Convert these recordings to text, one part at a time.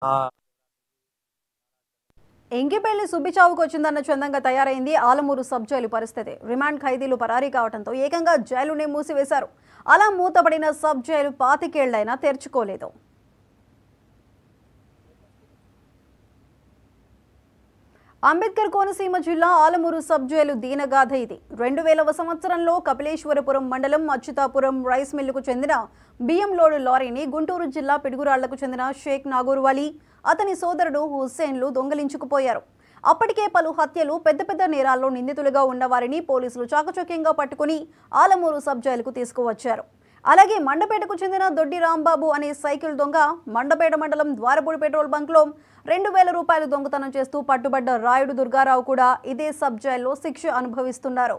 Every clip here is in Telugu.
ఆ! ఎంగిపెళ్లి సుబ్బిచావుకు వచ్చిందన్న చందంగా తయారైంది ఆలమూరు సబ్ జైలు పరిస్థితి. రిమాండ్ ఖైదీలు పరారీ కావడంతో ఏకంగా జైలునే మూసివేశారు. అలా మూతపడిన సబ్ జైలు 25 ఏళ్లైనా తెరుచుకోలేదు. అంబేద్కర్ కోనసీమ జిల్లా ఆలమూరు సబ్ జైలు దీనగాథ ఇది. 2000వ సంవత్సరంలో కపిలేశ్వరపురం మండలం అచ్యుతాపురం రైస్ మిల్లుకు చెందిన బియ్యం లోడు లారీని గుంటూరు జిల్లా పిడుగురాళ్లకు చెందిన షేక్ నాగూర్ వలీ, అతని సోదరుడు హుస్సేన్లు దొంగిలించుకుపోయారు. అప్పటికే పలు హత్యలు, పెద్ద పెద్ద నేరాల్లో నిందితులుగా ఉన్న వారిని పోలీసులు చాకచక్యంగా పట్టుకుని ఆలమూరు సబ్ జైలుకు తీసుకువచ్చారు. అలాగే మండపేటకు చెందిన దొడ్డి రాంబాబు అనే సైకిల్ దొంగ మండపేట మండలం ద్వారపూడి పెట్రోల్ బంక్లో 2000 రూపాయలు దొంగతనం చేస్తూ పట్టుబడ్డ రాయుడు దుర్గారావు కూడా ఇదే సబ్ జైల్లో శిక్ష అనుభవిస్తున్నారు.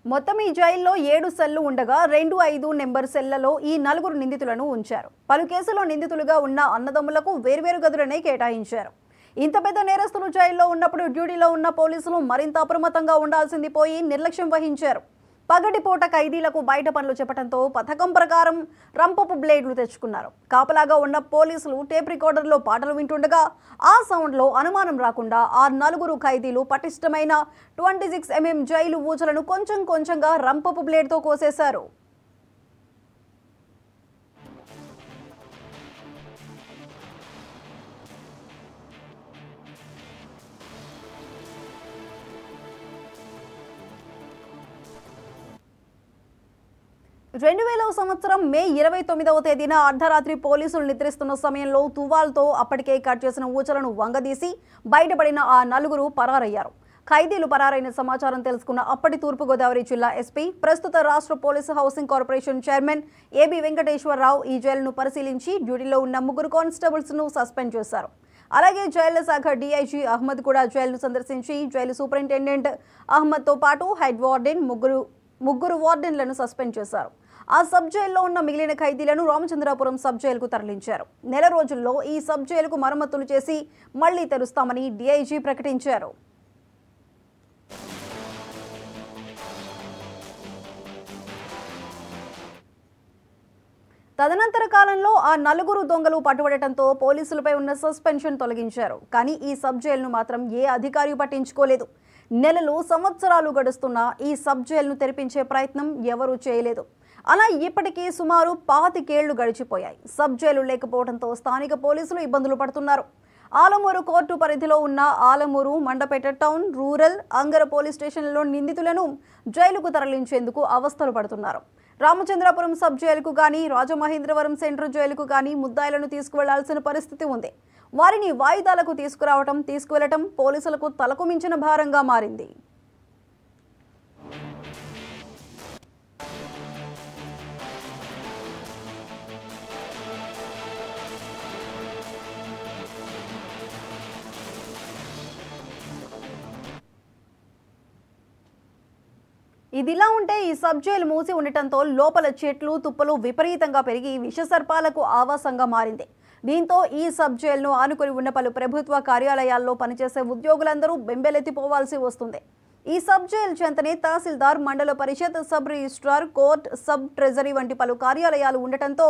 మొత్తం ఈ జైల్లో 7 సెల్లు ఉండగా 2, 5 నెంబర్ సెల్లలో ఈ 4 నిందితులను ఉంచారు. పలు కేసుల్లో నిందితులుగా ఉన్న అన్నదమ్ములకు వేర్వేరు గదులనే కేటాయించారు. ఇంత పెద్ద నేరస్తులు జైల్లో ఉన్నప్పుడు డ్యూటీలో ఉన్న పోలీసులు మరింత అప్రమత్తంగా ఉండాల్సింది పోయి నిర్లక్ష్యం వహించారు. పగటిపూట ఖైదీలకు బయట పనులు చెప్పడంతో పథకం ప్రకారం రంపపు బ్లేడ్లు తెచ్చుకున్నారు. కాపలాగా ఉన్న పోలీసులు టేప్ రికార్డర్లో పాటలు వింటుండగా ఆ సౌండ్లో అనుమానం రాకుండా ఆ 4 ఖైదీలు పటిష్టమైన 26mm జైలు ఊచలను కొంచెం కొంచెంగా రంపపు బ్లేడ్తో కోసేశారు. సంవత్సరం మే 29వ తేదీన అర్ధరాత్రి పోలీసులు నిద్రిస్తున్న సమయంలో తువాల్తో అప్పటికే కట్ చేసిన ఊచలను వంగదీసి బయటపడిన ఆ 4 పరారయ్యారు. ఖైదీలు పరారైన సమాచారం తెలుసుకున్న అప్పటి తూర్పుగోదావరి జిల్లా ఎస్పీ, ప్రస్తుత రాష్ట్ర police housing corporation chairman AB Venkateswara Rao ఈ జైలును పరిశీలించి డ్యూటీలో ఉన్న 3 కానిస్టేబుల్స్ను సస్పెండ్ చేశారు. అలాగే జైళ్ల శాఖ డీఐజీ అహ్మద్ కూడా జైలును సందర్శించి జైలు సూపరింటెండెంట్ అహ్మద్తో పాటు హెడ్ వార్డెన్, ముగ్గురు వార్డెన్లను సస్పెండ్ చేశారు. ఆ సబ్ జైల్లో ఉన్న మిగిలిన ఖైదీలను రామచంద్రాపురం సబ్ జైలుకు తరలించారు. నెల రోజుల్లో ఈ సబ్ జైలుకు మరమ్మతులు చేసి మళ్లీ తెరుస్తామని డీఐజీ ప్రకటించారు. తదనంతర కాలంలో ఆ 4 దొంగలు పట్టుబడటంతో పోలీసులపై ఉన్న సస్పెన్షన్ తొలగించారు. కానీ ఈ సబ్ జైలును మాత్రం ఏ అధికారి పట్టించుకోలేదు. నెలలు, సంవత్సరాలు గడుస్తున్నా ఈ సబ్ జైలును తెరిపించే ప్రయత్నం ఎవరూ చేయలేదు. అలా ఇప్పటికీ సుమారు 25 ఏళ్లు గడిచిపోయాయి. సబ్ జైలు లేకపోవడంతో స్థానిక పోలీసులు ఇబ్బందులు పడుతున్నారు. ఆలమూరు కోర్టు పరిధిలో ఉన్న Alamuru, Mandapeta town, rural, Angara police స్టేషన్లలో నిందితులను జైలుకు తరలించేందుకు అవస్థలు పడుతున్నారు. రామచంద్రాపురం సబ్ జైలుకు కానీ, రాజమహేంద్రవరం సెంట్రల్ జైలుకు కానీ ముద్దాయిలను తీసుకువెళ్లాల్సిన పరిస్థితి ఉంది. వారిని వాయిదాలకు తీసుకువెళ్లటం పోలీసులకు తలకు మించిన భారంగా మారింది. ఇదిలా ఉంటే ఈ సబ్ జైలు మూసి ఉండటంతో లోపల చెట్లు, తుప్పలు విపరీతంగా పెరిగి విషసర్పాలకు ఆవాసంగా మారింది. దీంతో ఈ సబ్ జైలును ఆనుకుని ఉన్న పలు ప్రభుత్వ కార్యాలయాల్లో పనిచేసే ఉద్యోగులందరూ బెంబెలెత్తిపోవాల్సి వస్తుంది. ఈ సబ్ జైలు చెంతనే tahsildar, mandal parishad, sub registrar, court, sub treasury వంటి పలు కార్యాలయాలు ఉండటంతో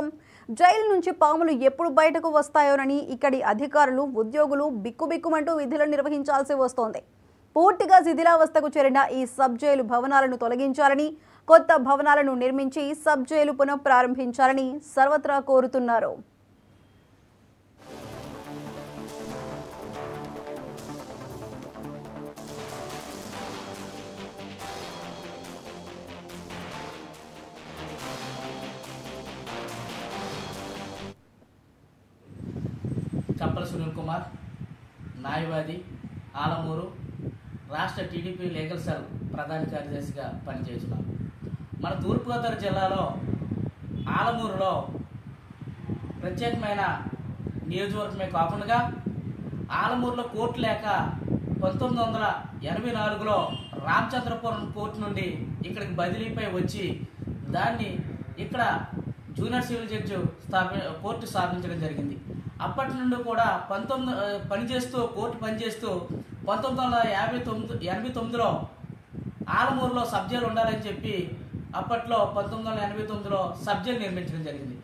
జైలు నుంచి పాములు ఎప్పుడు బయటకు వస్తాయోనని ఇక్కడి అధికారులు, ఉద్యోగులు బిక్కుబిక్కుమంటూ విధులను నిర్వహించాల్సి వస్తోంది. పూర్తిగా శిథిలావస్థకు చేరిన ఈ సబ్ జైలు భవనాలను తొలగించాలని, కొత్త భవనాలను నిర్మించి సబ్ జైలు పునఃప్రారంభించాలని సర్వత్రా కోరుతున్నారు. చప్పల సునీల్ కుమార్, న్యాయవాది, ఆలమూరు, రాష్ట్ర టీడీపీ లీగల్ సెల్ ప్రధాన కార్యదర్శిగా పనిచేస్తున్నాం. మన తూర్పుగోదావరి జిల్లాలో ఆలమూరులో ప్రత్యేకమైన నియోజకవర్గమే కాకుండా ఆలమూరులో కోర్టు లేక 1984లో రామచంద్రపురం కోర్టు నుండి ఇక్కడికి బదిలీపై వచ్చి దాన్ని ఇక్కడ జూనియర్ సివిల్ జడ్జి కోర్టు స్థాపించడం జరిగింది. అప్పటి నుండి కూడా కోర్టు పనిచేస్తూ 1989లో ఆలమూరులో సబ్ జైలు ఉండాలని చెప్పి అప్పట్లో 1989లో సబ్ జైలు నిర్మించడం జరిగింది.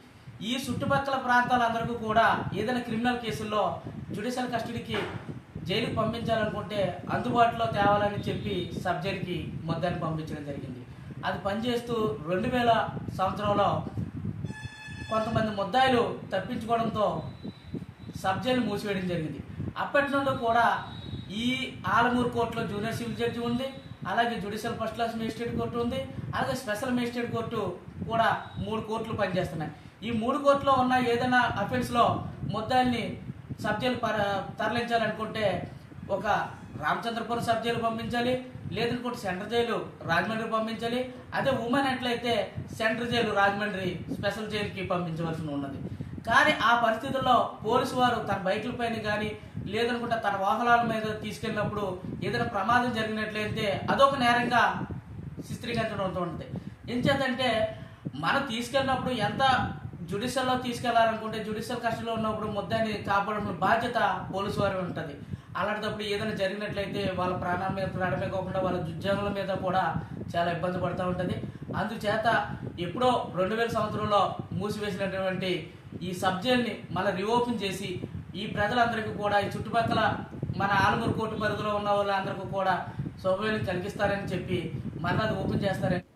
ఈ చుట్టుపక్కల ప్రాంతాలందరికీ కూడా ఏదైనా క్రిమినల్ కేసుల్లో జ్యుడిషియల్ కస్టడీకి జైలుకి పంపించాలనుకుంటే అందుబాటులో తేవాలని చెప్పి సబ్ జైలుకి మొత్తాన్ని పంపించడం జరిగింది. అది పనిచేస్తూ 2000 సంవత్సరంలో కొంతమంది ముద్దాయిలు తప్పించుకోవడంతో సబ్ జైలు మూసివేయడం జరిగింది. అప్పటి నుండి కూడా ఈ ఆలమూరు కోర్టులో జూనియర్ సివిల్ జడ్జి ఉంది, అలాగే judicial first class magistrate court ఉంది, అలాగే స్పెషల్ మేజిస్ట్రేట్ కోర్టు కూడా 3 కోర్టులు పనిచేస్తున్నాయి. ఈ 3 కోర్టులో ఉన్న ఏదైనా అఫెన్స్లో ముద్దాయిల్ని సబ్ జైలు తరలించాలనుకుంటే ఒక రామచంద్రపురం సబ్ జైలు పంపించాలి, లేదనుకుంటే సెంట్రల్ జైలు రాజమండ్రి పంపించాలి. అదే ఉమెన్ అట్లయితే సెంట్రల్ జైలు రాజమండ్రి స్పెషల్ జైలుకి పంపించవలసి ఉన్నది. కానీ ఆ పరిస్థితుల్లో పోలీసు వారు తన బైకుల పైన కానీ లేదనుకుంటే తన వాహనాల మీద తీసుకెళ్ళినప్పుడు ఏదైనా ప్రమాదం జరిగినట్లయితే అదొక నేరంగా చిత్రీకరించడం ఉంటుంది. ఎంచేతంటే మనం తీసుకెళ్ళినప్పుడు ఎంత జ్యుడిషియల్లో తీసుకెళ్లాలనుకుంటే జ్యుడిషియల్ కస్టడీలో ఉన్నప్పుడు ముద్దాన్ని కాపాడడం బాధ్యత పోలీసు వారి ఉంటుంది. అలాంటప్పుడు ఏదైనా జరిగినట్లయితే వాళ్ళ ప్రాణాల మీద ప్రాణమే కాకుండా వాళ్ళ ఉద్యోగుల మీద కూడా చాలా ఇబ్బంది పడుతూ ఉంటుంది. అందుచేత ఎప్పుడో 2000 సంవత్సరంలో మూసివేసినటువంటి ఈ సబ్ జైల్ని మళ్ళీ రీఓపెన్ చేసి ఈ ప్రజలందరికీ కూడా ఈ చుట్టుపక్కల మన ఆలమూరు కోర్టు పరిధిలో ఉన్న వాళ్ళందరికీ కూడా సౌకర్యం కలిగిస్తారని చెప్పి మళ్ళీ అది ఓపెన్ చేస్తారని